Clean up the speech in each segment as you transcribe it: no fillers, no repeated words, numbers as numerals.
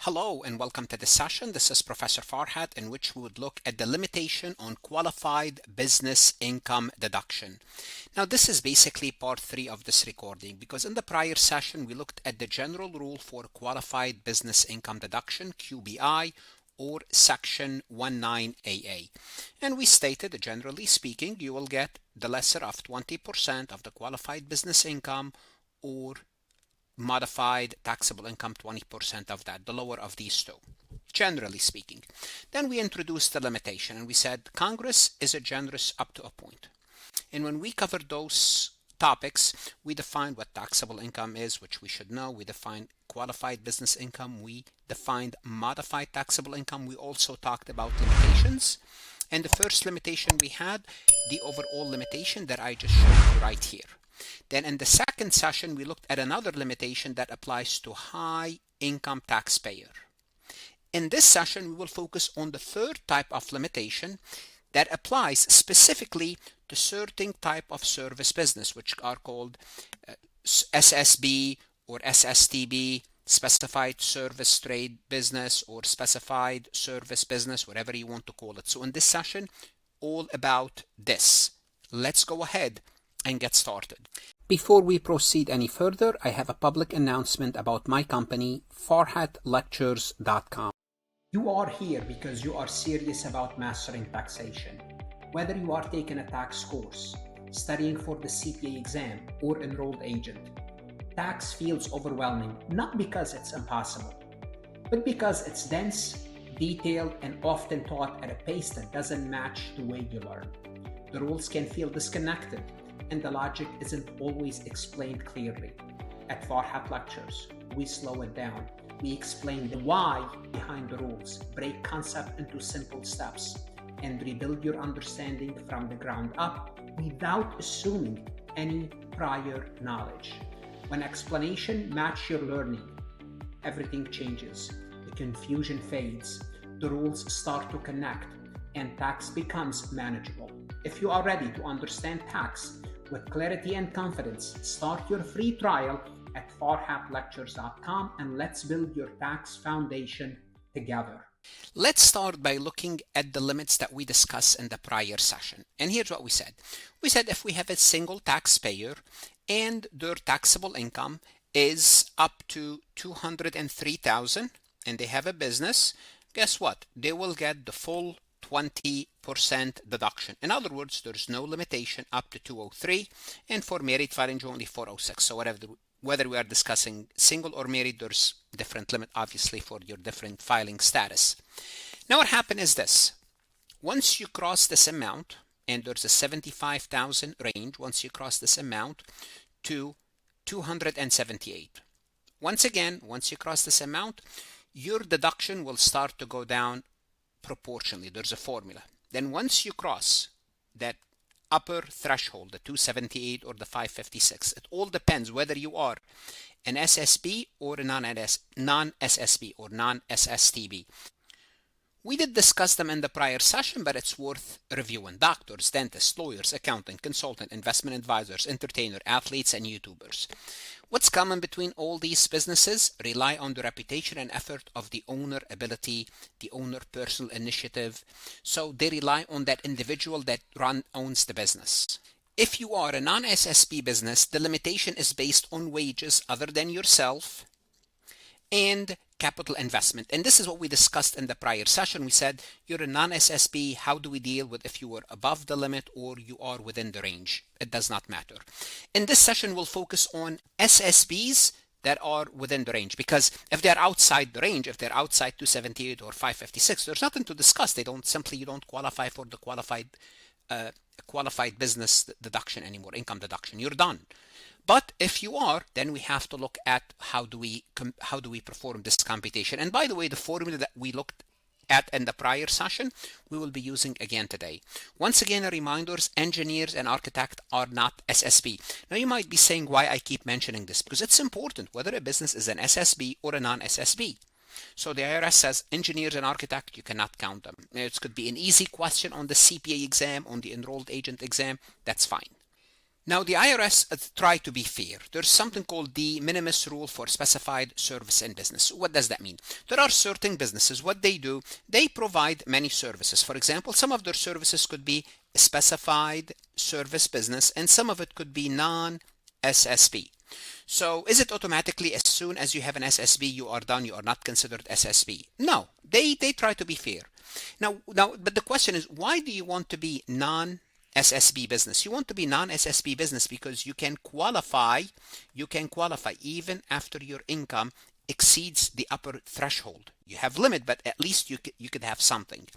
Hello and welcome to this session. This is Professor Farhat, in which we would look at the limitation on qualified business income deduction. Now this is basically part 3 of this recording, because in the prior session we looked at the general rule for qualified business income deduction, QBI, or section 19AA. And we stated that generally speaking you will get the lesser of 20% of the qualified business income, or modified taxable income 20% of that, the lower of these two, generally speaking. Then we introduced the limitation and we said Congress is generous up to a point. And when we covered those topics, we defined what taxable income is, which we should know. We defined qualified business income. We defined modified taxable income. We also talked about limitations. And the first limitation we had, the overall limitation that I just showed you right here. Then in the second session, we looked at another limitation that applies to high income taxpayer. In this session, we will focus on the third type of limitation that applies specifically to certain type of service business, which are called SSB or SSTB, specified service trade business or specified service business, whatever you want to call it. So in this session, all about this. Let's go ahead and get started. Before we proceed any further, I have a public announcement about my company, farhatlectures.com. You are here because you are serious about mastering taxation. Whether you are taking a tax course, studying for the CPA exam, or enrolled agent, tax feels overwhelming, not because it's impossible, but because it's dense, detailed, and often taught at a pace that doesn't match the way you learn. The rules can feel disconnected, and the logic isn't always explained clearly. At Farhat Lectures, we slow it down. We explain the why behind the rules, break concept into simple steps, and rebuild your understanding from the ground up without assuming any prior knowledge. When explanation matches your learning, everything changes. The confusion fades, the rules start to connect, and tax becomes manageable. If you are ready to understand tax with clarity and confidence, start your free trial at farhatlectures.com and let's build your tax foundation together. Let's start by looking at the limits that we discussed in the prior session. And here's what we said. We said if we have a single taxpayer and their taxable income is up to $203,000 and they have a business, guess what? They will get the full 20% deduction. In other words, there's no limitation up to 203, and for married filing only 406. So whether we are discussing single or married, there's different limit obviously for your different filing status. Now what happened is this. Once you cross this amount, and there's a 75,000 range, once you cross this amount to 278. Once again, once you cross this amount, your deduction will start to go down proportionally. There's a formula. Then once you cross that upper threshold, the 278 or the 556, it all depends whether you are an SSB or a non-SSB or non-SSTB. We did discuss them in the prior session, but it's worth reviewing. Doctors, dentists, lawyers, accountant, consultant, investment advisors, entertainer, athletes, and YouTubers. What's common between all these businesses? Rely on the reputation and effort of the owner ability, the owner personal initiative. So they rely on that individual that owns the business. If you are a non-SSB business, the limitation is based on wages other than yourself and capital investment. And this is what we discussed in the prior session. We said you're a non-SSB. How do we deal with if you are above the limit or you are within the range? It does not matter. In this session, we'll focus on SSBs that are within the range, because if they're outside the range, if they're outside 278 or 556, there's nothing to discuss. You don't qualify for the qualified business deduction anymore, income deduction. You're done. But if you are, then we have to look at how do we perform this computation. And by the way, the formula that we looked at in the prior session, we will be using again today. Once again, a reminder, engineers and architects are not SSB. Now you might be saying why I keep mentioning this, because it's important whether a business is an SSB or a non-SSB. So the IRS says engineers and architects, you cannot count them. It could be an easy question on the CPA exam, on the enrolled agent exam, that's fine. Now, the IRS try to be fair. There's something called the minimis rule for specified service in business. What does that mean? There are certain businesses, what they do, they provide many services. For example, some of their services could be specified service business, and some of it could be non-SSB. So is it automatically as soon as you have an SSB, you are done, you are not considered SSB? No, they try to be fair. Now, but the question is, why do you want to be non-SSB business? You want to be non-SSB business because you can qualify even after your income exceeds the upper threshold. You have limit, but at least you could have something.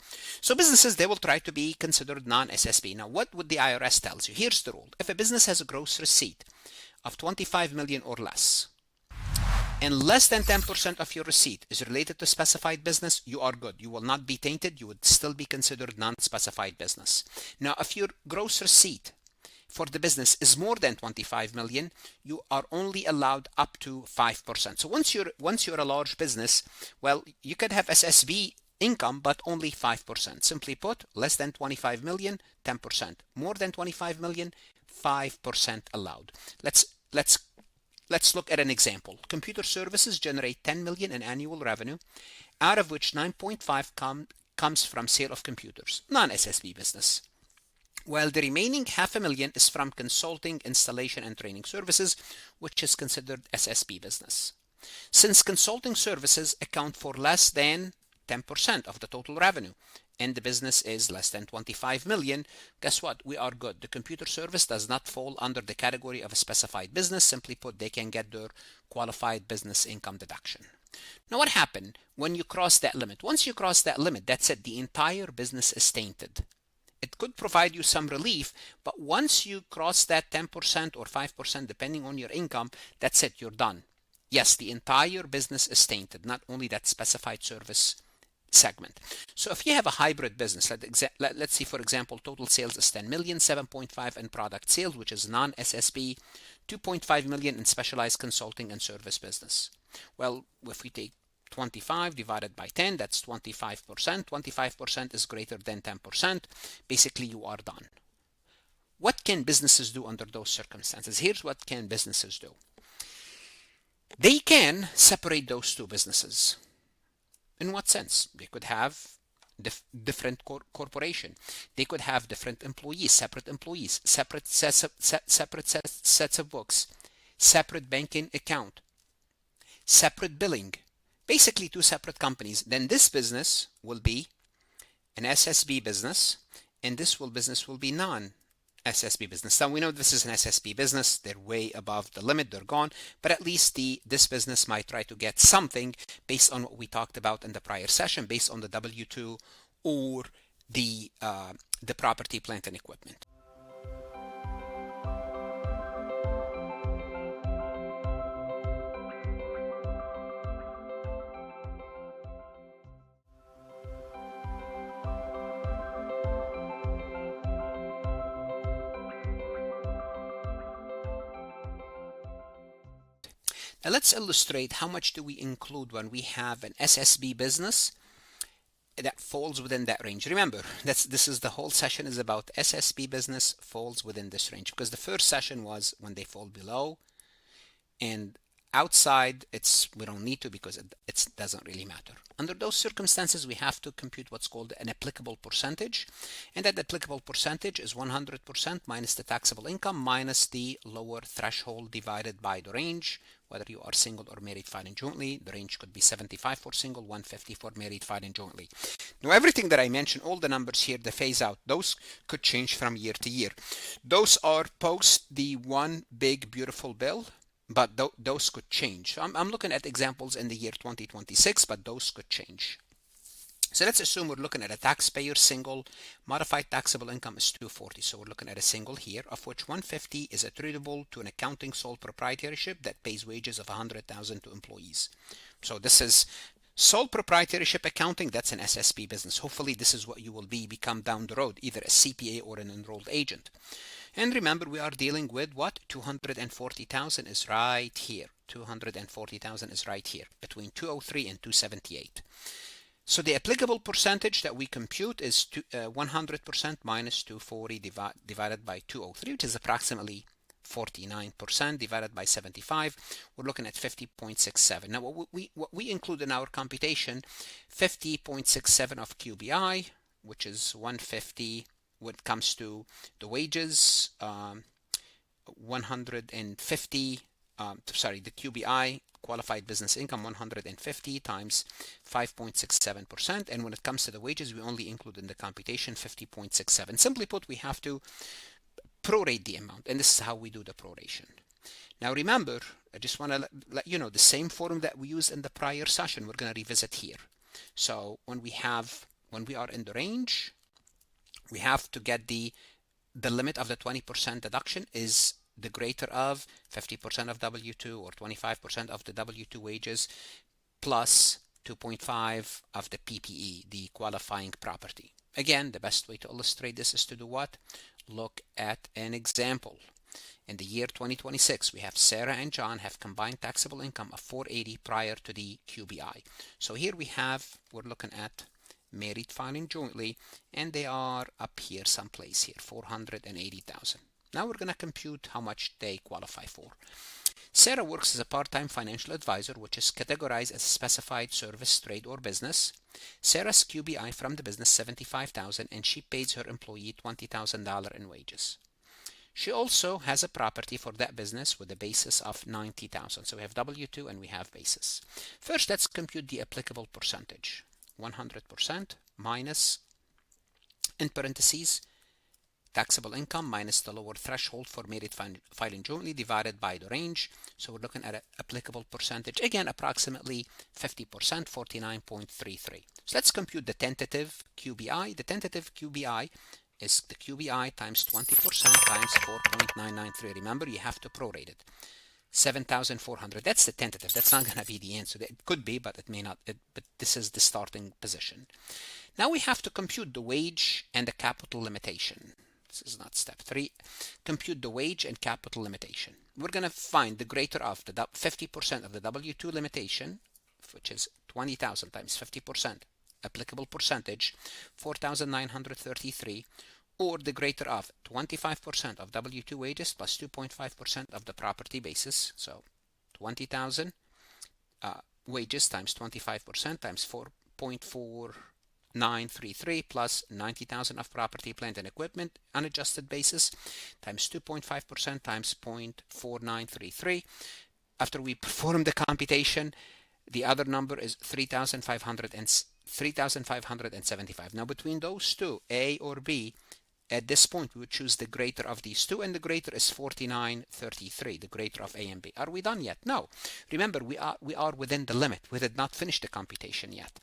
So businesses, they will try to be considered non-SSB. Now, what would the IRS tells you? Here's the rule. If a business has a gross receipt of 25 million or less, and less than 10% of your receipt is related to specified business, you are good. You will not be tainted. You would still be considered non-specified business. Now, if your gross receipt for the business is more than 25 million, you are only allowed up to 5%. So once you're a large business, well, you could have SSB income, but only 5%. Simply put, less than 25 million, 10%. More than 25 million, 5% allowed. Let's look at an example. Computer services generate 10 million in annual revenue, out of which 9.5 comes from sale of computers, non-SSB business. While the remaining 500,000 is from consulting, installation, and training services, which is considered SSB business. Since consulting services account for less than 10% of the total revenue, and the business is less than 25 million, guess what? We are good. The computer service does not fall under the category of a specified business. Simply put, they can get their qualified business income deduction. Now, what happened when you cross that limit? Once you cross that limit, that's it. The entire business is tainted. It could provide you some relief, but once you cross that 10% or 5%, depending on your income, that's it. You're done. Yes, the entire business is tainted, not only that specified service segment. So if you have a hybrid business, let's see, for example, total sales is 10 million, 7.5 in product sales, which is non-SSB, 2.5 million in specialized consulting and service business. Well, if we take 25 divided by 10, that's 25%. 25% is greater than 10%. Basically, you are done. What can businesses do under those circumstances? Here's what can businesses do. They can separate those two businesses. In what sense? They could have different corporation. They could have different employees, separate sets of books, separate banking account, separate billing. Basically, two separate companies. Then this business will be an SSB business, and this business will be non-SSB business. Now we know this is an SSB business. They're way above the limit. They're gone. But at least this business might try to get something based on what we talked about in the prior session, based on the W-2 or the property, plant, and equipment. Now let's illustrate how much do we include when we have an SSB business that falls within that range. Remember, this is the whole session is about SSB business falls within this range, because the first session was when they fall below, and outside we don't need to, because it doesn't really matter. Under those circumstances, we have to compute what's called an applicable percentage, and that applicable percentage is 100% minus the taxable income minus the lower threshold divided by the range, whether you are single or married filing jointly. The range could be 75 for single, 150 for married filing jointly. Now, everything that I mentioned, all the numbers here, the phase out, those could change from year to year. Those are post the one big beautiful bill, but those could change. I'm looking at examples in the year 2026, but those could change. So let's assume we're looking at a taxpayer single. Modified taxable income is 240. So we're looking at a single here, of which 150 is attributable to an accounting sole proprietorship that pays wages of 100,000 to employees. So this is sole proprietorship accounting. That's an SSB business. Hopefully this is what you will become down the road, either a CPA or an enrolled agent. And remember, we are dealing with what? 240,000 is right here. 240,000 is right here, between 203 and 278. So the applicable percentage that we compute is 100% minus 240 divided by 203, which is approximately 49% divided by 75, we're looking at 50.67. Now what we include in our computation, 50.67 of QBI, which is 150 when it comes to the wages, 150, the QBI, qualified business income, 150 times 5.67%. And when it comes to the wages, we only include in the computation 50.67. Simply put, we have to prorate the amount, and this is how we do the proration. Now remember, I just want to let you know the same form that we used in the prior session, we're going to revisit here. So when we are in the range, we have to get the limit of the 20% deduction is the greater of 50% of W-2 or 25% of the W-2 wages plus 2.5 of the PPE, the qualifying property. Again, the best way to illustrate this is to do what? Look at an example. In the year 2026, we have Sarah and John have combined taxable income of 480 prior to the QBI. So here we're looking at married filing jointly, and they are up here someplace here, 480,000. Now we're going to compute how much they qualify for. Sarah works as a part-time financial advisor, which is categorized as a specified service, trade, or business. Sarah's QBI from the business $75,000, and she pays her employee $20,000 in wages. She also has a property for that business with a basis of $90,000. So we have W-2 and we have basis. First, let's compute the applicable percentage. 100% minus, in parentheses, taxable income minus the lower threshold for married filing jointly divided by the range. So we're looking at an applicable percentage, again, approximately 50%, 49.33. So let's compute the tentative QBI. The tentative QBI is the QBI times 20% times 4.993. Remember, you have to prorate it. 7,400. That's the tentative. That's not going to be the answer. It could be, but it may not. But this is the starting position. Now we have to compute the wage and the capital limitation. This is not step 3. Compute the wage and capital limitation. We're going to find the greater of the 50% of the W-2 limitation, which is 20,000 times 50%, applicable percentage, 4,933, or the greater of 25% of W-2 wages plus 2.5% of the property basis. So 20,000 wages times 25% times 4.4933 plus 90,000 of property, plant, and equipment unadjusted basis times 2.5% times 0.4933. After we perform the computation, the other number is 3,575. Now between those two, A or B, at this point we would choose the greater of these two, and the greater is 4933, the greater of A and B. Are we done yet? No. Remember, we are within the limit. We did not finish the computation yet.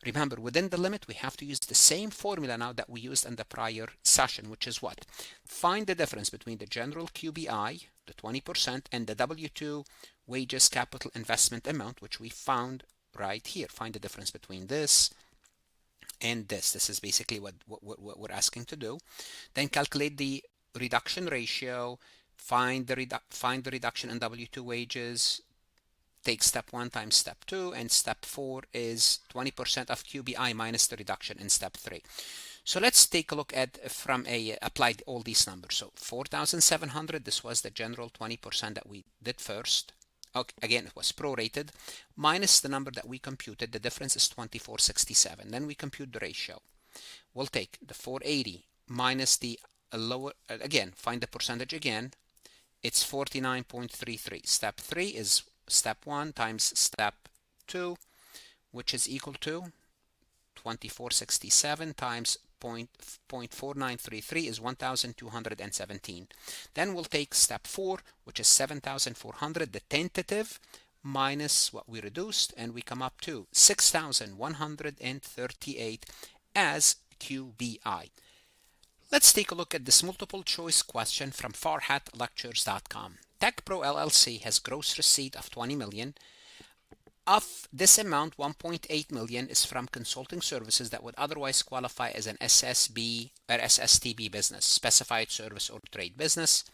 Remember, within the limit, we have to use the same formula now that we used in the prior session, which is what? Find the difference between the general QBI, the 20%, and the W-2 wages capital investment amount, which we found right here. Find the difference between this and this. This is basically what we're asking to do. Then calculate the reduction ratio, find the reduction in W-2 wages, take step 1 times step 2, and step 4 is 20% of QBI minus the reduction in step 3. So let's take a look at applied all these numbers. So 4,700, this was the general 20% that we did first. Okay, again, it was prorated, minus the number that we computed. The difference is 2467. Then we compute the ratio. We'll take the 480 minus the lower, again, find the percentage again. It's 49.33. Step 3 is step 1 times step 2, which is equal to 2467 times 0.4933 is 1,217. Then we'll take step 4, which is 7,400, the tentative, minus what we reduced, and we come up to 6,138 as QBI. Let's take a look at this multiple choice question from farhatlectures.com. TechPro LLC has gross receipt of 20 million. Of this amount, 1.8 million is from consulting services that would otherwise qualify as an SSB or SSTB business, specified service or trade business.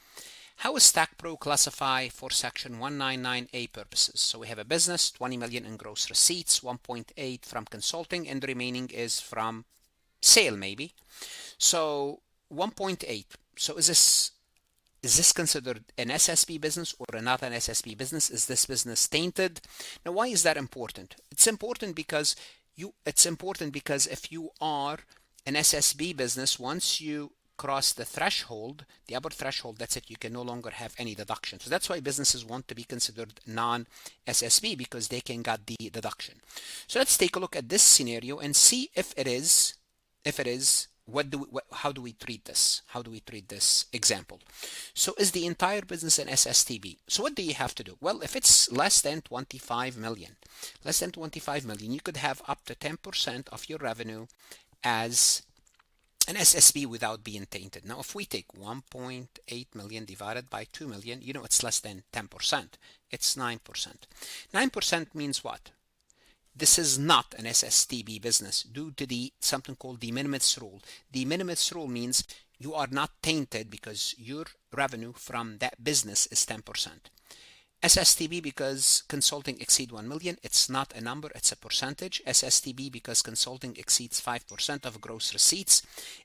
How is TechPro classify for Section 199A purposes? So we have a business, 20 million in gross receipts, 1.8 from consulting, and the remaining is from sale maybe. So 1.8. So is this Is this considered an SSB business or not an SSB business? Is this business tainted? Now, why is that important? It's important because if you are an SSB business, once you cross the threshold, the upper threshold, that's it, you can no longer have any deduction. So that's why businesses want to be considered non-SSB, because they can get the deduction. So let's take a look at this scenario and see if it is, how do we treat this? How do we treat this example? So is the entire business an SSTB? So what do you have to do? Well, if it's less than 25 million, you could have up to 10% of your revenue as an SSB without being tainted. Now, if we take 1.8 million divided by 2 million, you know it's less than 10%. It's 9%. 9% means what? This is not an SSTB business due to something called the minimis rule. The minimis rule means you are not tainted because your revenue from that business is 10%. SSTB because consulting exceeds 1 million, it's not a number, it's a percentage. SSTB because consulting exceeds 5% of gross receipts.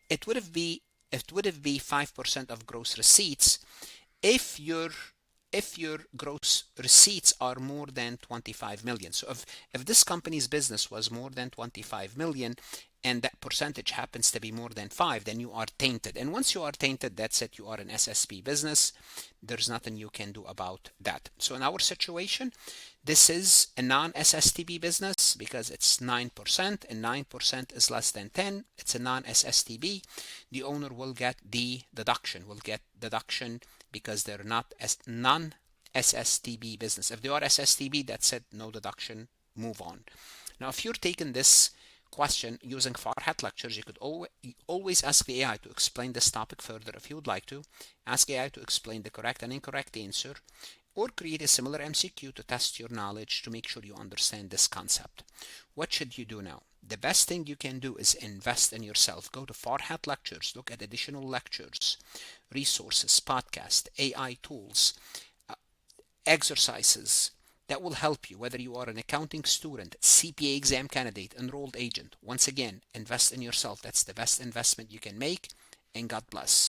It would have be 5% of gross receipts if your gross receipts are more than 25 million. So if this company's business was more than 25 million and that percentage happens to be more than 5, then you are tainted. And once you are tainted, that's it, you are an SSB business. There's nothing you can do about that. So in our situation, this is a non-SSTB business because it's 9% and 9% is less than 10. It's a non-SSTB. The owner will get the deduction, because they're not non-SSTB business. If they are SSTB, that's it, no deduction, move on. Now, if you're taking this question using Farhat lectures, you could always ask the AI to explain this topic further if you would like to. Ask AI to explain the correct and incorrect answer, or create a similar MCQ to test your knowledge to make sure you understand this concept. What should you do now? The best thing you can do is invest in yourself. Go to Farhat lectures, look at additional lectures, resources, podcasts, AI tools, exercises that will help you, whether you are an accounting student, CPA exam candidate, enrolled agent. Once again, invest in yourself. That's the best investment you can make, and God bless.